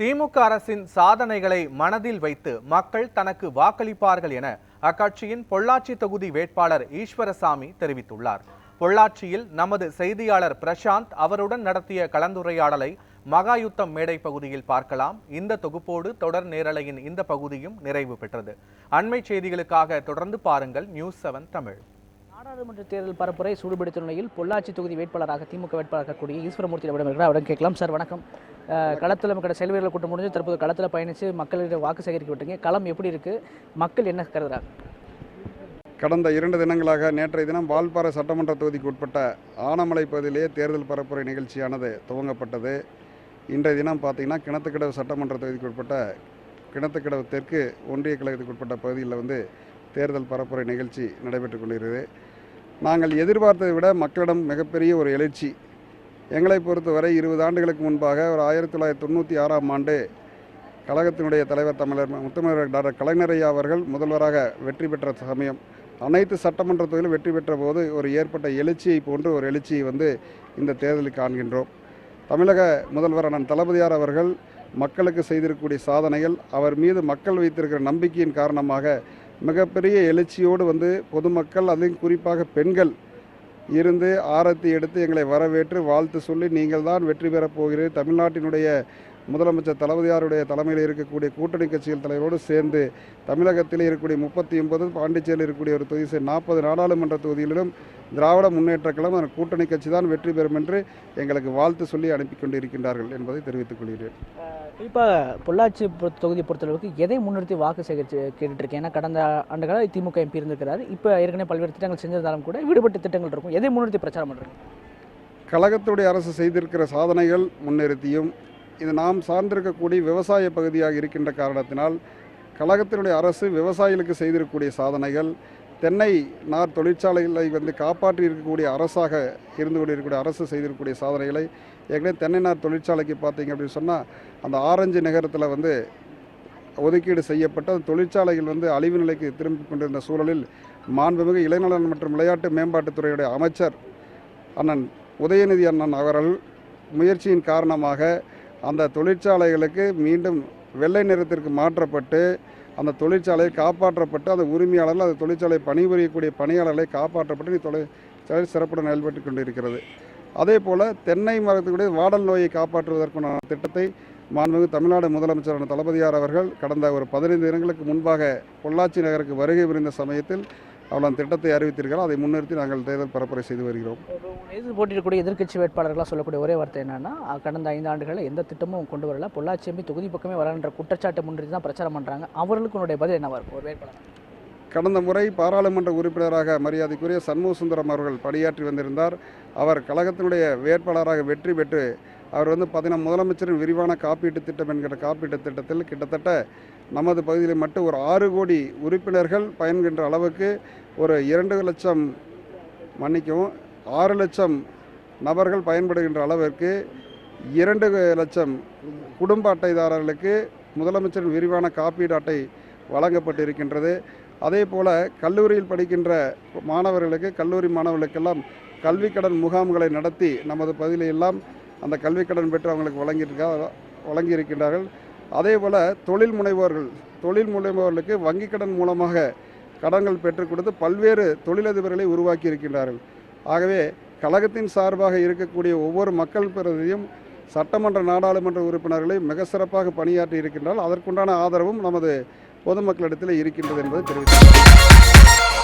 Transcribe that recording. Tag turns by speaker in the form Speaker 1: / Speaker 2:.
Speaker 1: திமுக அரசின் சாதனைகளை மனதில் வைத்து மக்கள் தனக்கு வாக்களிப்பார்கள் என அக்கட்சியின் பொள்ளாச்சி தொகுதி வேட்பாளர் ஈஸ்வரசாமி தெரிவித்துள்ளார். பொள்ளாச்சியில் நமது செய்தியாளர் பிரசாந்த் அவருடன் நடத்திய கலந்துரையாடலை மகாயுத்தம் மேடை பகுதியில் பார்க்கலாம். இந்த தொகுப்போடு தொடர் நேரலையின் இந்த பகுதியும் நிறைவு பெற்றது. அண்மை செய்திகளுக்காக தொடர்ந்து பாருங்கள் News7 தமிழ்.
Speaker 2: நாடாளுமன்ற தேர்தல் பரப்புரை சூடுபிடித்த நிலையில் பொள்ளாச்சி தொகுதி வேட்பாளராக திமுக வேட்பாளராக கூடிய ஈஸ்வரமூர்த்தி அவரிடம் கேட்கலாம். சார் வணக்கம். களத்தில் மக்களோட செயல்வீரர்கள் கூட்டம் முடிஞ்சு தற்போது களத்தில் பயணித்து மக்களிடம் வாக்கு சேகரிக்க விட்டீங்க. களம் எப்படி இருக்குது? மக்கள் என்ன கருதுறாங்க?
Speaker 3: கடந்த 2 தினங்களாக நேற்றைய தினம் வால்பாறை சட்டமன்ற தொகுதிக்கு உட்பட்ட ஆனமலை பகுதியிலேயே தேர்தல் பரப்புரை நிகழ்ச்சியானது துவங்கப்பட்டது. இன்றைய தினம் பார்த்திங்கன்னா கிணத்துக்கடவு சட்டமன்ற தொகுதிக்கு உட்பட்ட கிணத்துக்கடவு தெற்கு ஒன்றிய கழகத்துக்கு உட்பட்ட பகுதியில் தேர்தல் பரப்புரை நிகழ்ச்சி நடைபெற்று கொண்டிருக்கிறது. நாங்கள் எதிர்பார்த்ததை விட மக்களிடம் மிகப்பெரிய ஒரு எழுச்சி. எங்களை பொறுத்தவரை 20 ஆண்டுகளுக்கு முன்பாக ஒரு 1996ஆம் ஆண்டு கழகத்தினுடைய தலைவர் தமிழர் முத்தமிழர் டாக்டர் கலைஞரையா அவர்கள் முதல்வராக வெற்றி பெற்ற சமயம் அனைத்து சட்டமன்ற தொகுதியிலும் வெற்றி பெற்ற போது ஒரு ஏற்பட்ட எழுச்சியை போன்று ஒரு எழுச்சியை இந்த தேர்தலில் காண்கின்றோம். தமிழக முதல்வர் அண்ணன் தளபதியார் அவர்கள் மக்களுக்கு செய்திருக்கக்கூடிய சாதனைகள், அவர் மீது மக்கள் வைத்திருக்கிற நம்பிக்கையின் காரணமாக மிகப்பெரிய எழுச்சியோடு பொதுமக்கள், அதிலும் குறிப்பாக பெண்கள் இருந்து ஆரத்தி எடுத்து எங்களை வரவேற்று வாழ்த்து சொல்லி நீங்கள் தான் வெற்றி பெறப் போகிறீர்கள், தமிழ்நாட்டினுடைய முதலமைச்சர் தளபதியாருடைய தலைமையில் இருக்கக்கூடிய கூட்டணி கட்சிகள் தலைவரோடு சேர்ந்து தமிழகத்தில் இருக்கக்கூடிய 39, பாண்டிச்சேரியில் இருக்கக்கூடிய ஒரு தொகுதி 40 நாடாளுமன்ற தொகுதிகளிலும் திராவிட முன்னேற்ற கழகம் கூட்டணி கட்சி தான் வெற்றி பெறும் என்று எங்களுக்கு வாழ்த்து சொல்லி அனுப்பி கொண்டிருக்கின்றார்கள் என்பதை தெரிவித்துக் கொள்கிறேன்.
Speaker 2: குறிப்பாக பொள்ளாச்சி தொகுதியை பொறுத்தளவுக்கு எதை முன்னிறுத்தி வாக்கு சேகரித்து கேட்டுருக்கேன்? ஏன்னா கடந்த ஆண்டுகளாக திமுக எம்பி இருந்திருக்கிறார். இப்போ ஏற்கனவே பல்வேறு திட்டங்கள் செஞ்சிருந்தாலும் கூட விடுபட்ட திட்டங்கள் இருக்கும். எதை முன்னிறுத்தி பிரச்சாரம் பண்ணுறீங்க?
Speaker 3: கழகத்துடைய அரசு செய்திருக்கிற சாதனைகள் முன்னிறுத்தியும், இது நாம் சார்ந்திருக்கக்கூடிய விவசாய பகுதியாக இருக்கின்ற காரணத்தினால் கழகத்தினுடைய அரசு விவசாயிகளுக்கு செய்திருக்கக்கூடிய சாதனைகள், தென்னை நார் தொழிற்சாலைகளை காப்பாற்றி இருக்கக்கூடிய அரசாக இருந்து கொண்டிருக்கக்கூடிய அரசு செய்திருக்கக்கூடிய சாதனைகளை, ஏற்கனவே தென்னை நார் தொழிற்சாலைக்கு பார்த்தீங்க அப்படின்னு சொன்னால் அந்த ஆரஞ்சு நகரத்தில் ஒதுக்கீடு செய்யப்பட்ட அந்த தொழிற்சாலைகள் அழிவு நிலைக்கு திரும்பி கொண்டிருந்த சூழலில் மாண்புமிகு இளைஞர் மற்றும் விளையாட்டு மேம்பாட்டுத்துறையுடைய அமைச்சர் அண்ணன் உதயநிதி அண்ணன் அவர்கள் முயற்சியின் காரணமாக அந்த தொழிற்சாலைகளுக்கு மீண்டும் வெள்ளை நிறத்திற்கு மாற்றப்பட்டு அந்த தொழிற்சாலை காப்பாற்றப்பட்டு அந்த உரிமையாளர்கள் அந்த தொழிற்சாலை பணிபுரியக்கூடிய பணியாளர்களை காப்பாற்றப்பட்டு தொழிற்சாலை சிறப்புடன் செயல்பட்டு கொண்டிருக்கிறது. அதே போல் தென்னை மரத்துக்குடைய வாடல் நோயை காப்பாற்றுவதற்கான திட்டத்தை மாண்புமிகு தமிழ்நாடு முதலமைச்சரான தளபதியார் அவர்கள் கடந்த ஒரு 15 தினங்களுக்கு முன்பாக பொள்ளாச்சி நகருக்கு வருகை புரிந்த சமயத்தில் அவள் அந்த திட்டத்தை அறிவித்திருக்கிறார். அதை முன்னிறுத்தி நாங்கள் தேர்தல் பரப்புரை செய்து வருகிறோம்.
Speaker 2: போட்டியிடக்கூடிய எதிர்க்கட்சி வேட்பாளர்களாக சொல்லக்கூடிய ஒரே வார்த்தை என்னன்னா, கடந்த 5 ஆண்டுகளில் எந்த திட்டமும் கொண்டு வரல, பொள்ளாச்சி எம்பி தொகுதி பக்கமே வரன்ற குற்றச்சாட்டை முன்னிறுத்தி தான் பிரச்சாரம் பண்ணுறாங்க. அவர்களுக்கு உன்னுடைய பதில் என்னவா இருக்கும்? ஒரு வேட்பாளர்
Speaker 3: கடந்த முறை பாராளுமன்ற உறுப்பினராக மரியாதைக்குரிய சண்முக சுந்தரம் அவர்கள் பணியாற்றி வந்திருந்தார். அவர் கழகத்தினுடைய வேட்பாளராக வெற்றி பெற்று அவர் பார்த்தீங்கன்னா முதலமைச்சரின் விரிவான காப்பீட்டு திட்டம் என்கிற காப்பீட்டு திட்டத்தில் கிட்டத்தட்ட நமது பகுதியில் மட்டும் ஒரு 6 கோடி உறுப்பினர்கள் பயன்கின்ற அளவுக்கு ஒரு 2 லட்சம் 6 லட்சம் நபர்கள் பயன்படுகின்ற அளவிற்கு 2 லட்சம் குடும்ப அட்டைதாரர்களுக்கு முதலமைச்சரின் விரிவான காப்பீடு அட்டை வழங்கப்பட்டிருக்கின்றது. அதே போல் கல்லூரியில் படிக்கின்ற மாணவர்களுக்கு, கல்லூரி மாணவர்களுக்கெல்லாம் கல்விக்கடன் முகாம்களை நடத்தி நமது பகுதியில் எல்லாம் அந்த கல்விக்கடன் பெற்று அவங்களுக்கு வழங்கியிருக்கின்றார்கள். அதே போல் தொழில் முனைவோர்களுக்கு வங்கி கடன் மூலமாக கடன்கள் பெற்றுக் கொடுத்து பல்வேறு தொழிலதிபர்களை உருவாக்கி இருக்கின்றார்கள். ஆகவே கழகத்தின் சார்பாக இருக்கக்கூடிய ஒவ்வொரு மக்கள் பிரதிநிதியும் சட்டமன்ற நாடாளுமன்ற உறுப்பினர்களை மிக சிறப்பாக பணியாற்றி இருக்கின்றால் அதற்குண்டான ஆதரவும் நமது பொதுமக்களிடத்தில் இருக்கின்றது என்பதை தெரிவித்தார்.